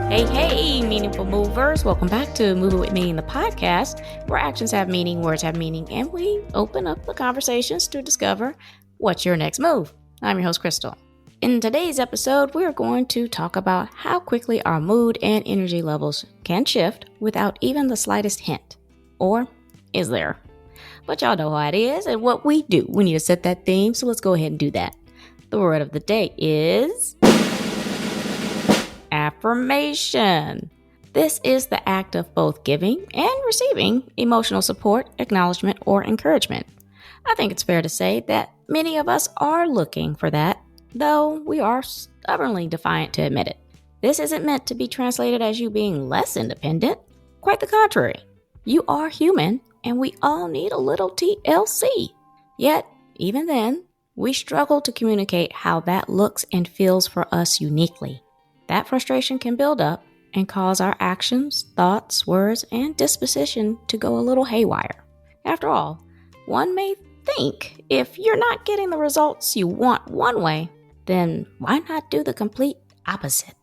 Hey, meaningful movers. Welcome back to Moving with Meaning, the podcast, where actions have meaning, words have meaning, and we open up the conversations to discover what's your next move. I'm your host, Krystal. In today's episode, we're going to talk about how quickly our mood and energy levels can shift without even the slightest hint. Or is there? But y'all know how it is and what we do. We need to set that theme, so let's go ahead and do that. The word of the day is affirmation. This is the act of both giving and receiving emotional support, acknowledgement, or encouragement. I think it's fair to say that many of us are looking for that, though we are stubbornly defiant to admit it. This isn't meant to be translated as you being less independent. Quite the contrary. You are human, and we all need a little TLC. Yet, even then, we struggle to communicate how that looks and feels for us uniquely. That frustration can build up and cause our actions, thoughts, words, and disposition to go a little haywire. After all, one may think if you're not getting the results you want one way, then why not do the complete opposite?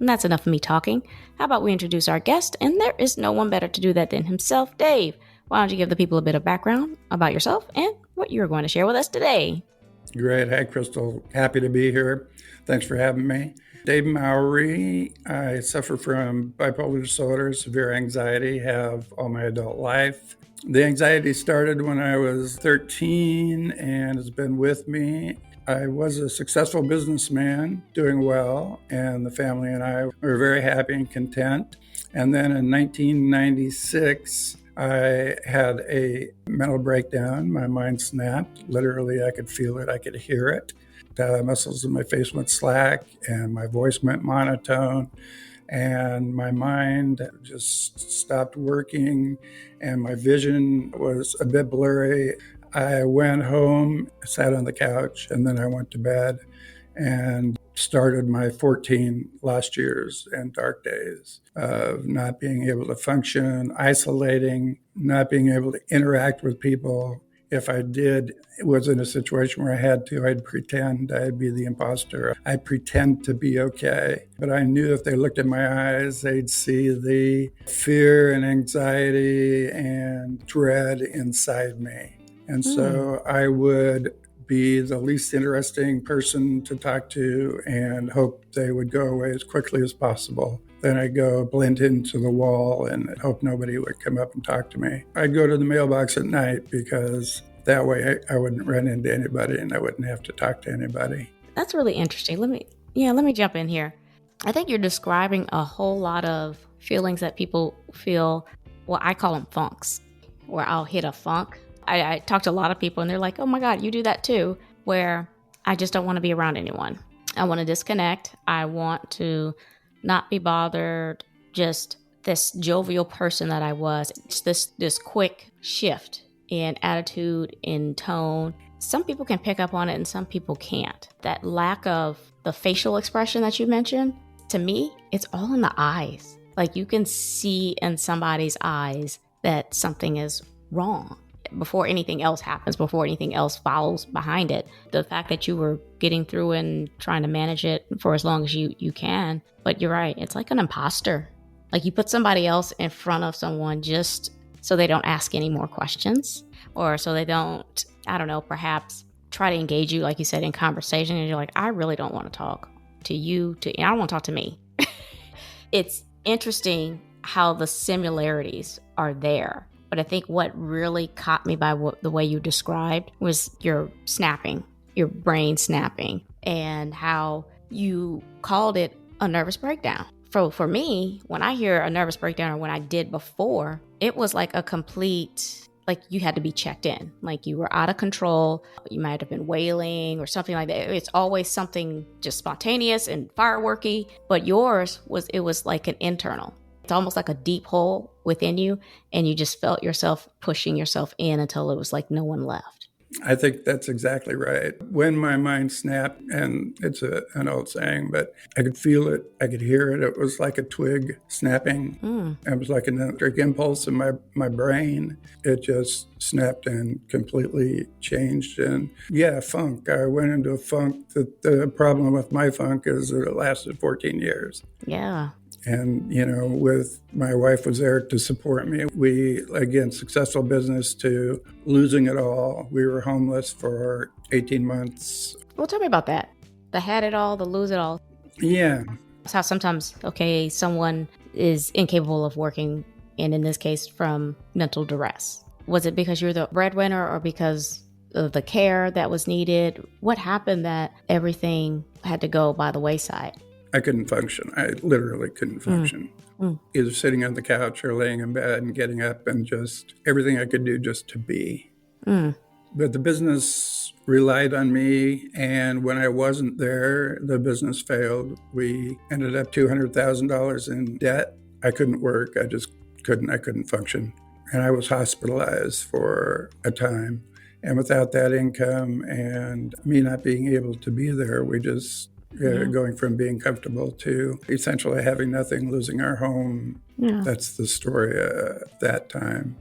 And that's enough of me talking. How about we introduce our guest? And there is no one better to do that than himself, Dave. Why don't you give the people a bit of background about yourself and what you're going to share with us today? Great. Hi, Krystal. Happy to be here. Thanks for having me. Dave Mowry. I suffer from bipolar disorder, severe anxiety, have all my adult life. The anxiety started when I was 13 and has been with me. I was a successful businessman, doing well, and the family and I were very happy and content. And then in 1996, I had a mental breakdown. My mind snapped. Literally, I could feel it. I could hear it. The muscles in my face went slack and my voice went monotone and my mind just stopped working and my vision was a bit blurry. I went home, sat on the couch, and then I went to bed and started my 14 lost years and dark days of not being able to function, isolating, not being able to interact with people. If I did, it was in a situation where I had to, I'd pretend I'd be the imposter. I'd pretend to be okay. But I knew if they looked in my eyes, they'd see the fear and anxiety and dread inside me. And so I would be the least interesting person to talk to and hope they would go away as quickly as possible. Then I'd go blend into the wall and hope nobody would come up and talk to me. I'd go to the mailbox at night because that way I wouldn't run into anybody and I wouldn't have to talk to anybody. That's really interesting. Let me jump in here. I think you're describing a whole lot of feelings that people feel. Well, I call them funks, where I'll hit a funk. I talk to a lot of people and they're like, oh my God, you do that too, where I just don't want to be around anyone. I want to disconnect. I want to not be bothered. Just this jovial person that I was. It's this quick shift in attitude, in tone. Some people can pick up on it and some people can't. That lack of the facial expression that you mentioned, to me, it's all in the eyes. Like you can see in somebody's eyes that something is wrong before anything else happens, before anything else follows behind it. The fact that you were getting through and trying to manage it for as long as you can. But you're right, it's like an imposter. Like you put somebody else in front of someone just so they don't ask any more questions, or so they don't, I don't know, perhaps try to engage you, like you said, in conversation. And you're like, I really don't want to talk to you, I don't want to talk to me. It's interesting how the similarities are there. But I think what really caught me by the way you described was your snapping, your brain snapping, and how you called it a nervous breakdown. For me, when I hear a nervous breakdown or when I did before, it was like a complete, like you had to be checked in, like you were out of control. You might have been wailing or something like that. It's always something just spontaneous and fireworky, but yours was like an internal. It's almost like a deep hole within you, and you just felt yourself pushing yourself in until it was like no one left. I think that's exactly right. When my mind snapped, and it's an old saying, but I could feel it, I could hear it. It was like a twig snapping. It was like an electric impulse in my brain. It just snapped and completely changed. And funk. I went into a funk. The problem with my funk is that it lasted 14 years. Yeah. And, with my wife was there to support me. We, again, successful business to losing it all. We were homeless for 18 months. Well, tell me about that. The had it all, the lose it all. Yeah. It's how sometimes, someone is incapable of working, and in this case, from mental duress. Was it because you're the breadwinner or because of the care that was needed? What happened that everything had to go by the wayside? I couldn't function. I literally couldn't function. Either sitting on the couch or laying in bed and getting up and just everything I could do just to be. But the business relied on me, and when I wasn't there, the business failed. We ended up $200,000 in debt. I couldn't work. I couldn't function. And I was hospitalized for a time. And without that income and me not being able to be there, we just going from being comfortable to essentially having nothing, losing our home. Yeah. That's the story at that time.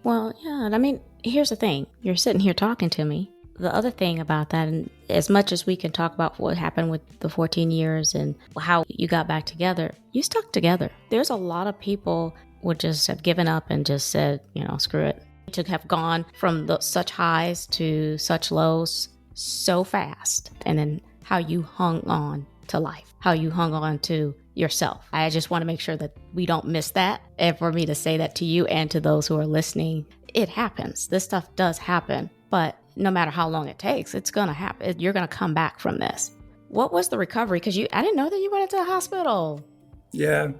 Well, yeah, I mean, here's the thing. You're sitting here talking to me. The other thing about that, and as much as we can talk about what happened with the 14 years and how you got back together, you stuck together. There's a lot of people would just have given up and just said, screw it. To have gone from such highs to such lows so fast, and then how you hung on to life, how you hung on to yourself. I just want to make sure that we don't miss that. And for me to say that to you and to those who are listening, it happens. This stuff does happen. But no matter how long it takes, it's going to happen. You're going to come back from this. What was the recovery? Because I didn't know that you went into the hospital. Yeah.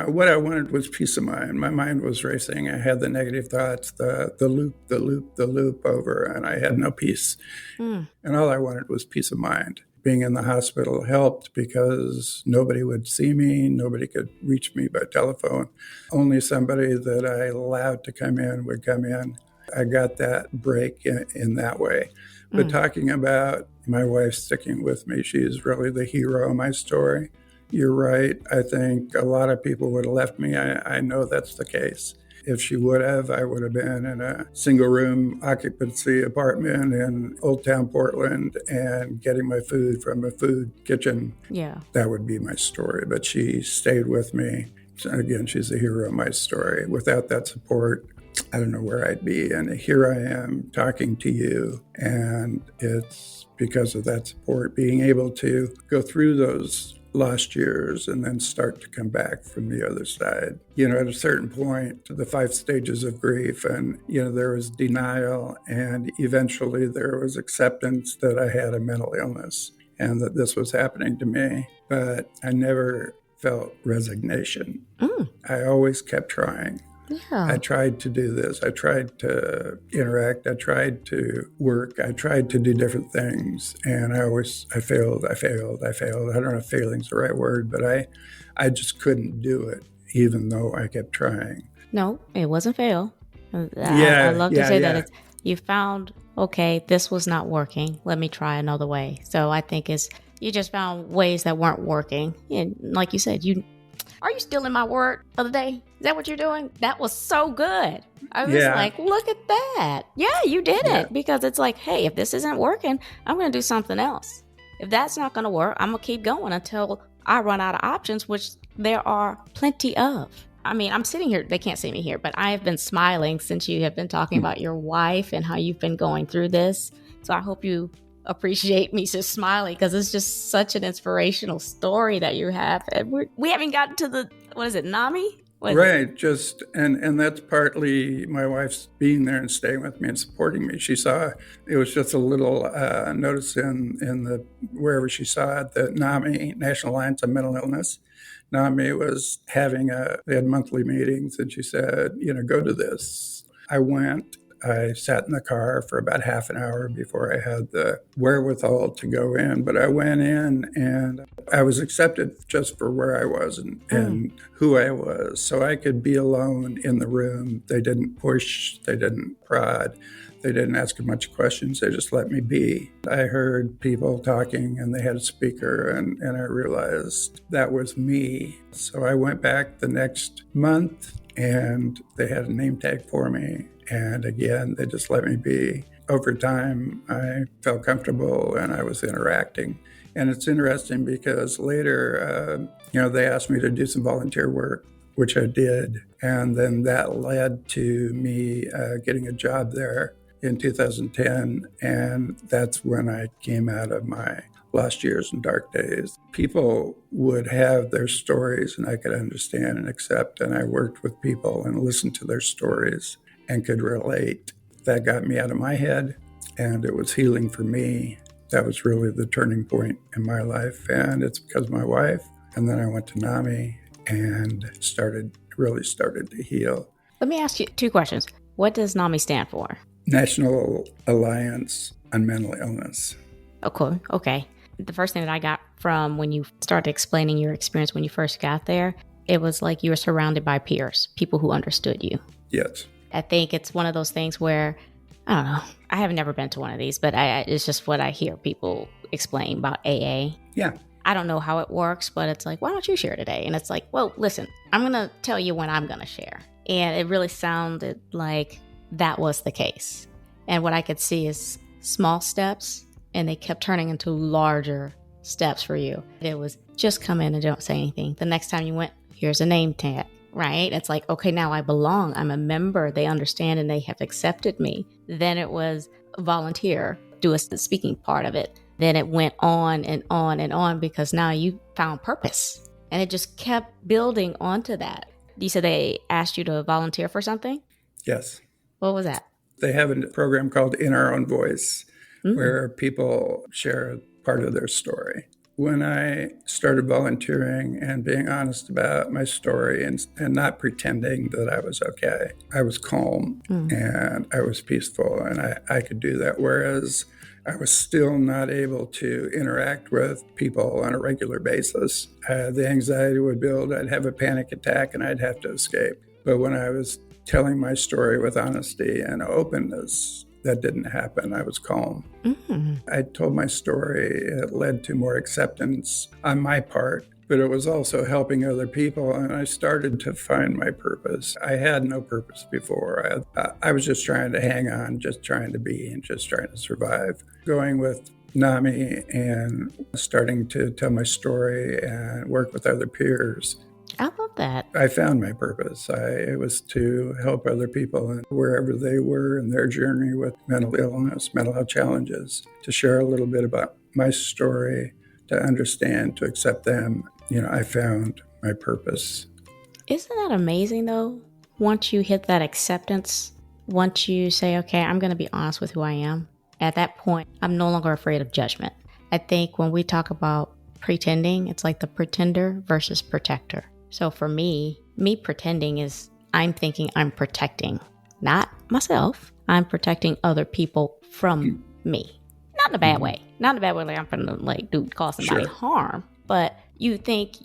What I wanted was peace of mind. My mind was racing. I had the negative thoughts, the loop over, and I had no peace. And all I wanted was peace of mind. Being in the hospital helped because nobody would see me. Nobody could reach me by telephone. Only somebody that I allowed to come in would come in. I got that break in that way. But talking about my wife sticking with me, she's really the hero of my story. You're right. I think a lot of people would have left me. I know that's the case. If she would have, I would have been in a single room occupancy apartment in Old Town Portland and getting my food from a food kitchen. Yeah. That would be my story. But she stayed with me. So again, she's the hero of my story. Without that support, I don't know where I'd be. And here I am talking to you. And it's because of that support, being able to go through those lost years and then start to come back from the other side. At a certain point, the 5 stages of grief, and, there was denial, and eventually there was acceptance that I had a mental illness and that this was happening to me. But I never felt resignation. I always kept trying. Yeah. I tried to do this. I tried to interact. I tried to work. I tried to do different things. And I failed. I don't know if failing's the right word, but I just couldn't do it, even though I kept trying. No, it wasn't fail. I love to say that you found, okay, this was not working. Let me try another way. So I think you just found ways that weren't working. And like you said, are you stealing my word of the day? Is that what you're doing? That was so good. I was like, look at that. Yeah, you did it. Because it's like, hey, if this isn't working, I'm going to do something else. If that's not going to work, I'm going to keep going until I run out of options, which there are plenty of. I mean, I'm sitting here. They can't see me here, but I have been smiling since you have been talking about your wife and how you've been going through this. So I hope you appreciate me just smiling, because it's just such an inspirational story that you have. And we haven't gotten to the, what is it, NAMI? Right. Just, and that's partly my wife's being there and staying with me and supporting me. She saw, it was just a little notice in the, wherever she saw it, the NAMI, National Alliance on Mental Illness. NAMI was they had monthly meetings, and she said, go to this. I went. I sat in the car for about half an hour before I had the wherewithal to go in. But I went in and I was accepted just for where I was and who I was. So I could be alone in the room. They didn't push. They didn't prod. They didn't ask a bunch of questions. They just let me be. I heard people talking, and they had a speaker, and I realized that was me. So I went back the next month, and they had a name tag for me. And again, they just let me be. Over time, I felt comfortable, and I was interacting. And it's interesting because later, they asked me to do some volunteer work, which I did. And then that led to me getting a job there in 2010. And that's when I came out of my lost years and dark days. People would have their stories and I could understand and accept. And I worked with people and listened to their stories and could relate. That got me out of my head, and it was healing for me. That was really the turning point in my life. And it's because of my wife. And then I went to NAMI and really started to heal. Let me ask you 2 questions. What does NAMI stand for? National Alliance on Mental Illness. Oh, cool. Okay. The first thing that I got from when you started explaining your experience when you first got there, it was like you were surrounded by peers, people who understood you. Yes. I think it's one of those things where, I don't know, I have never been to one of these, but it's just what I hear people explain about AA. Yeah. I don't know how it works, but it's like, why don't you share today? And it's like, well, listen, I'm going to tell you when I'm going to share. And it really sounded like that was the case. And what I could see is small steps, and they kept turning into larger steps for you. It was just come in and don't say anything. The next time you went, here's a name tag, right? It's like, okay, now I belong. I'm a member. They understand and they have accepted me. Then it was volunteer, do the speaking part of it. Then it went on and on and on because now you found purpose. And it just kept building onto that. You said they asked you to volunteer for something? Yes. What was that? They have a program called In Our Own Voice, where people share part of their story. When I started volunteering and being honest about my story and not pretending that I was okay, I was calm and I was peaceful, and I could do that. Whereas I was still not able to interact with people on a regular basis. The anxiety would build. I'd have a panic attack and I'd have to escape. But when I was telling my story with honesty and openness, that didn't happen. I was calm. I told my story. It led to more acceptance on my part, but it was also helping other people. And I started to find my purpose. I had no purpose before. I was just trying to hang on, just trying to be, and just trying to survive. Going with NAMI and starting to tell my story and work with other peers, I love that. I found my purpose. It was to help other people and wherever they were in their journey with mental illness, mental health challenges, to share a little bit about my story, to understand, to accept them. I found my purpose. Isn't that amazing, though? Once you hit that acceptance, once you say, okay, I'm going to be honest with who I am, at that point, I'm no longer afraid of judgment. I think when we talk about pretending, it's like the pretender versus protector. So for me pretending is I'm thinking I'm protecting, not myself. I'm protecting other people from me. Not in a bad way. Not in a bad way like I'm going to cause somebody harm. But you think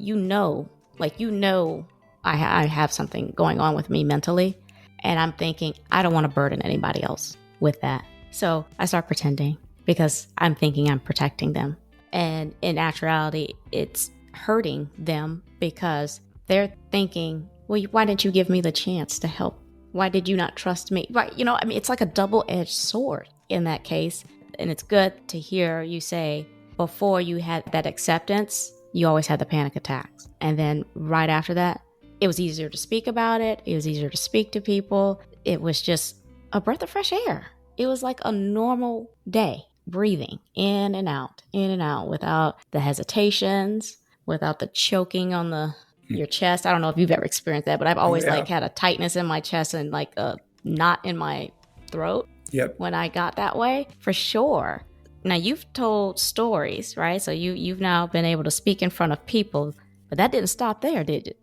I have something going on with me mentally. And I'm thinking I don't want to burden anybody else with that. So I start pretending because I'm thinking I'm protecting them. And in actuality, it's hurting them because they're thinking, well, why didn't you give me the chance to help? Why did you not trust me? Right. It's like a double-edged sword in that case. And it's good to hear you say before you had that acceptance, you always had the panic attacks. And then right after that, it was easier to speak about it. It was easier to speak to people. It was just a breath of fresh air. It was like a normal day, breathing in and out without the hesitations, without the choking on your chest. I don't know if you've ever experienced that, but I've always had a tightness in my chest and like a knot in my throat. Yep. When I got that way, for sure. Now you've told stories, right? So you've now been able to speak in front of people, but that didn't stop there, did it?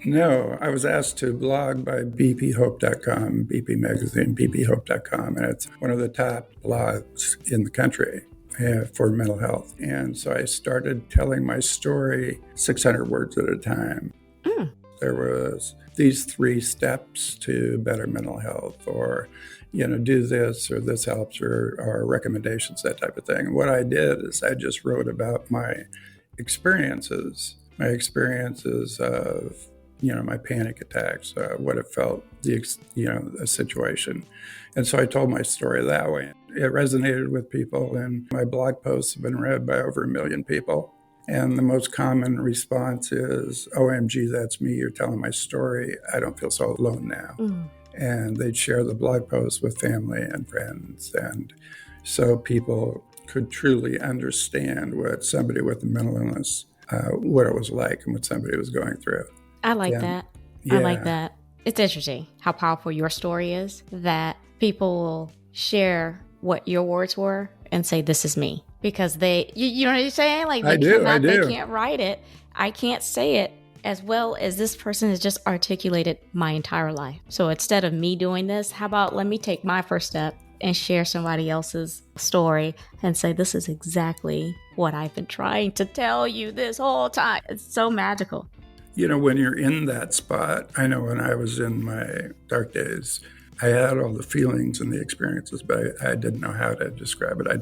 No, I was asked to blog by bphope.com, BP Magazine, bphope.com, and it's one of the top blogs in the country for mental health. And so I started telling my story 600 words at a time. There was these 3 steps to better mental health, or, do this, or this helps, or recommendations, that type of thing. And what I did is I just wrote about my experiences of my panic attacks, what it felt, the situation. And so I told my story that way. It resonated with people, and my blog posts have been read by over 1 million people. And the most common response is, OMG, that's me. You're telling my story. I don't feel so alone now. And they'd share the blog post with family and friends. And so people could truly understand what somebody with a mental illness, what it was like and what somebody was going through. I like that. Yeah. I like that. It's interesting how powerful your story is, that people will share what your words were and say, this is me. Because you know what I'm saying? Like I do. They can't write it. I can't say it as well as this person has just articulated my entire life. So instead of me doing this, how about let me take my first step and share somebody else's story and say, this is exactly what I've been trying to tell you this whole time. It's so magical. When you're in that spot, I know when I was in my dark days, I had all the feelings and the experiences, but I didn't know how to describe it. I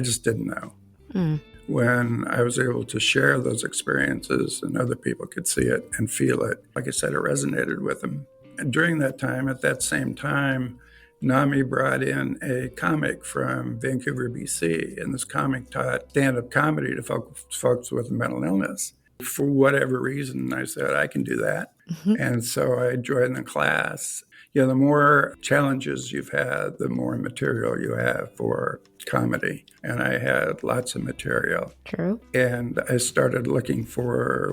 just didn't know. When I was able to share those experiences and other people could see it and feel it, like I said, it resonated with them. And during that time, at that same time, NAMI brought in a comic from Vancouver, BC, and this comic taught stand-up comedy to folks with mental illness. For whatever reason, I said, I can do that. And so I joined the class. The more challenges you've had, the more material you have for comedy. And I had lots of material. True. And I started looking for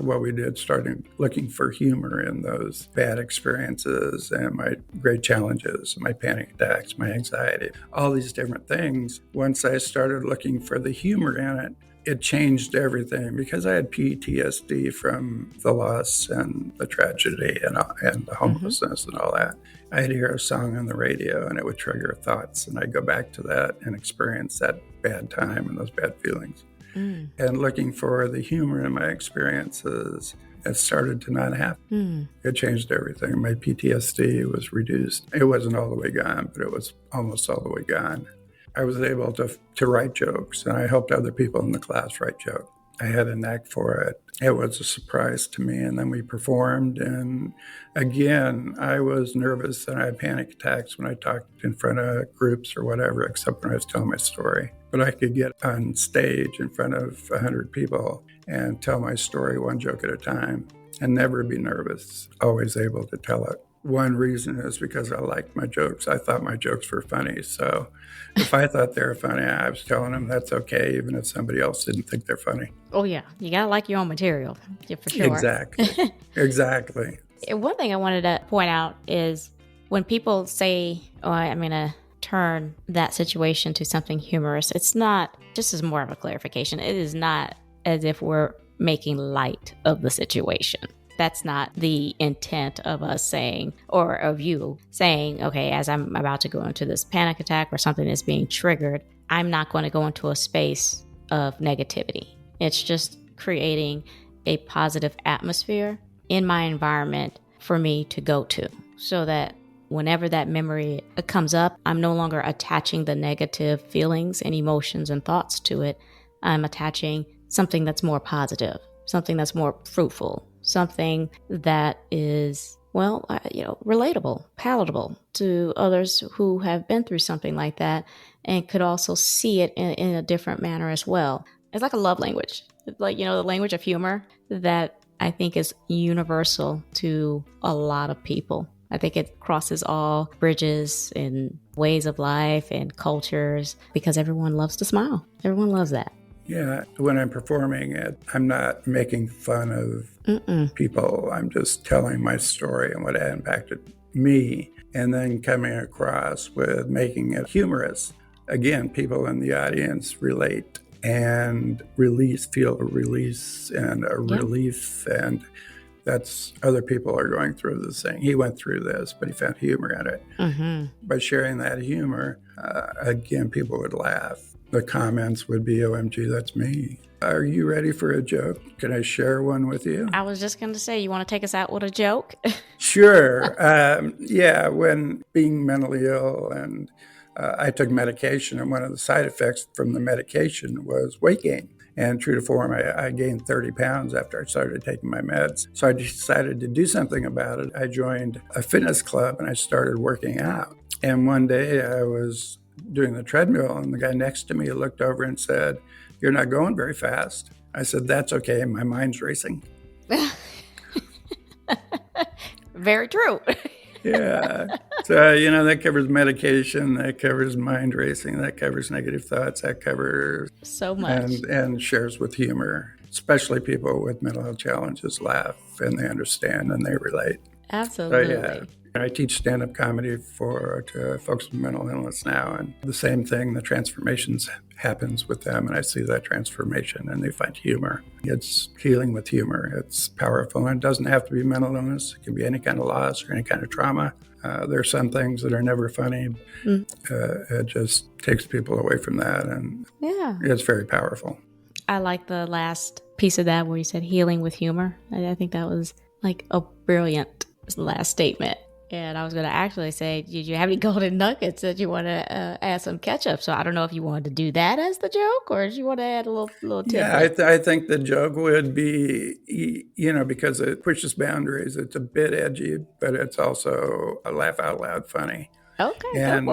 looking for humor in those bad experiences and my great challenges, my panic attacks, my anxiety, all these different things. Once I started looking for the humor in it, it changed everything, because I had PTSD from the loss and the tragedy and the homelessness and all that. I'd hear a song on the radio and it would trigger thoughts, and I'd go back to that and experience that bad time and those bad feelings. And looking for the humor in my experiences, it started to not happen. It changed everything. My PTSD was reduced. It wasn't all the way gone, but it was almost all the way gone. I was able to write jokes, and I helped other people in the class write jokes. I had a knack for it. It was a surprise to me. And then we performed. And again, I was nervous and I had panic attacks when I talked in front of groups or whatever, except when I was telling my story. But I could get on stage in front of 100 people and tell my story one joke at a time and never be nervous, always able to tell it. One reason is because I liked my jokes. I thought my jokes were funny. So if I thought they were funny, I was telling them that's okay, even if somebody else didn't think they're funny. Oh, yeah. You got to like your own material, for sure. Exactly. Exactly. One thing I wanted to point out is when people say, oh, I'm going to turn that situation to something humorous, it's not, just as more of a clarification, it is not as if we're making light of the situation. That's not the intent of us saying, or of you saying, okay, as I'm about to go into this panic attack or something is being triggered, I'm not going to go into a space of negativity. It's just creating a positive atmosphere in my environment for me to go to, so that whenever that memory comes up, I'm no longer attaching the negative feelings and emotions and thoughts to it. I'm attaching something that's more positive, something that's more fruitful, something that is, relatable, palatable to others who have been through something like that and could also see it in a different manner as well. It's like a love language, like, the language of humor that I think is universal to a lot of people. I think it crosses all bridges and ways of life and cultures, because everyone loves to smile. Everyone loves that. Yeah, when I'm performing it, I'm not making fun of people. I'm just telling my story and what impacted me, and then coming across with making it humorous. Again, people in the audience relate and feel a release and a relief, and that's, other people are going through this thing. He went through this, but he found humor in it. By sharing that humor, again, people would laugh. The comments would be, OMG, that's me. Are you ready for a joke? Can I share one with you? I was just going to say, you want to take us out with a joke? Sure. When being mentally ill, and I took medication, and one of the side effects from the medication was weight gain. And true to form, I gained 30 pounds after I started taking my meds. So I decided to do something about it. I joined a fitness club and I started working out. And one day I was doing the treadmill and the guy next to me looked over and said, "You're not going very fast." I said, "That's okay. My mind's racing." Very true. Yeah. So, that covers medication, that covers mind racing, that covers negative thoughts, that covers So much. and shares with humor. Especially people with mental health challenges laugh and they understand and they relate. Absolutely. So, yeah. I teach stand-up comedy to folks with mental illness now, and the same thing, the transformations happens with them, and I see that transformation, and they find humor. It's healing with humor. It's powerful, and it doesn't have to be mental illness. It can be any kind of loss or any kind of trauma. There are some things that are never funny. It just takes people away from that, and it's very powerful. I like the last piece of that where you said healing with humor. I think that was like a brilliant last statement. And I was going to actually say, did you have any golden nuggets that you want to add some ketchup? So I don't know if you wanted to do that as the joke or did you want to add a little tip? Yeah, I think the joke would be, because it pushes boundaries. It's a bit edgy, but it's also a laugh out loud funny. Okay, and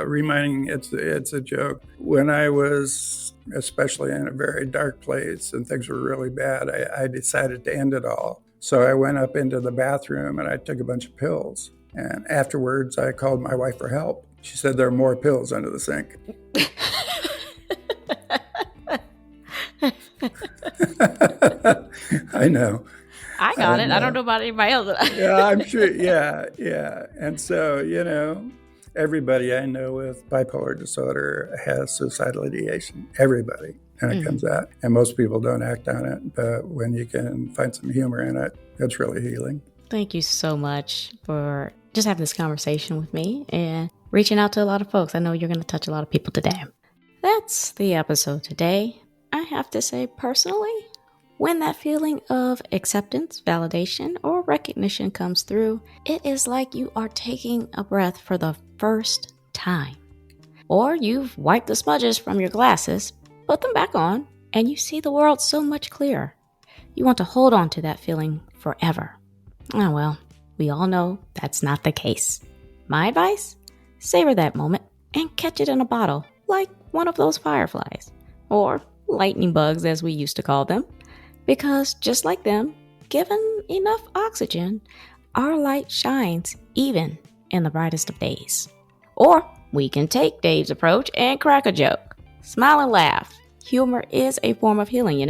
reminding it's a joke. When I was especially in a very dark place and things were really bad, I decided to end it all. So I went up into the bathroom and I took a bunch of pills. And afterwards, I called my wife for help. She said there are more pills under the sink. I know. I got it. I don't know about anybody else. Yeah, I'm sure. Yeah. And so, everybody I know with bipolar disorder has suicidal ideation. Everybody. And it comes out. And most people don't act on it. But when you can find some humor in it, it's really healing. Thank you so much for just having this conversation with me and reaching out to a lot of folks. I know you're going to touch a lot of people today. That's the episode today. I have to say personally, when that feeling of acceptance, validation, or recognition comes through, it is like you are taking a breath for the first time. Or you've wiped the smudges from your glasses, put them back on, and you see the world so much clearer. You want to hold on to that feeling forever. Oh well, we all know that's not the case. My advice? Savor that moment and catch it in a bottle, like one of those fireflies, or lightning bugs as we used to call them, because just like them, given enough oxygen, our light shines even in the brightest of days. Or we can take Dave's approach and crack a joke. Smile and laugh. Humor is a form of healing,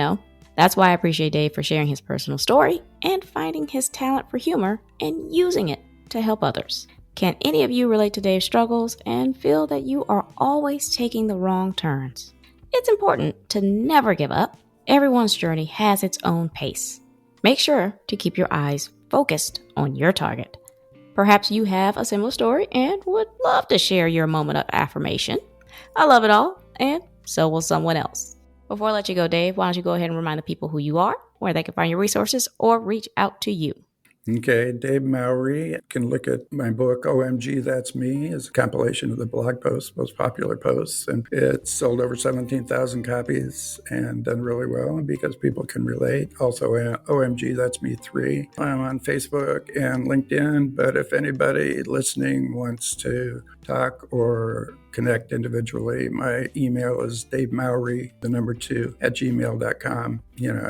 That's why I appreciate Dave for sharing his personal story and finding his talent for humor and using it to help others. Can any of you relate to Dave's struggles and feel that you are always taking the wrong turns? It's important to never give up. Everyone's journey has its own pace. Make sure to keep your eyes focused on your target. Perhaps you have a similar story and would love to share your moment of affirmation. I love it all, and so will someone else. Before I let you go, Dave, why don't you go ahead and remind the people who you are, where they can find your resources, or reach out to you. Okay, Dave Mowry. You can look at my book, OMG, That's Me. It's a compilation of the blog posts, most popular posts. And it's sold over 17,000 copies and done really well because people can relate. Also, OMG, That's Me 3. I'm on Facebook and LinkedIn, but if anybody listening wants to talk or connect individually, my email is davemowry2@gmail.com.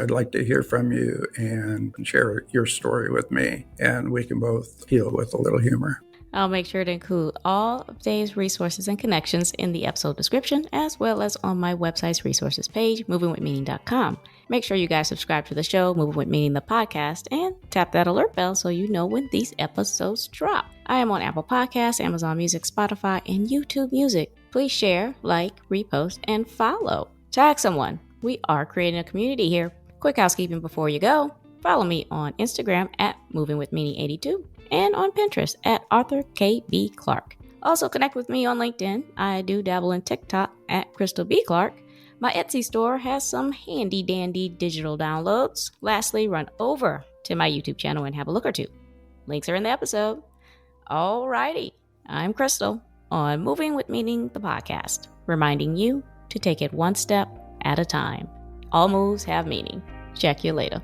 I'd like to hear from you and share your story with me, and we can both heal with a little humor. I'll make sure to include all of Dave's resources and connections in the episode description, as well as on my website's resources page, movingwithmeaning.com. Make sure you guys subscribe to the show, Moving With Meaning, the podcast, and tap that alert bell so you know when these episodes drop. I am on Apple Podcasts, Amazon Music, Spotify, and YouTube Music. Please share, like, repost, and follow. Tag someone. We are creating a community here. Quick housekeeping before you go. Follow me on Instagram at movingwithmeaning82 and on Pinterest at Arthur K.B. Clark. Also connect with me on LinkedIn. I do dabble in TikTok at Krystal B. Clark. My Etsy store has some handy dandy digital downloads. Lastly, run over to my YouTube channel and have a look or two. Links are in the episode. Alrighty, I'm Krystal on Moving with Meaning, the podcast, reminding you to take it one step at a time. All moves have meaning. Check you later.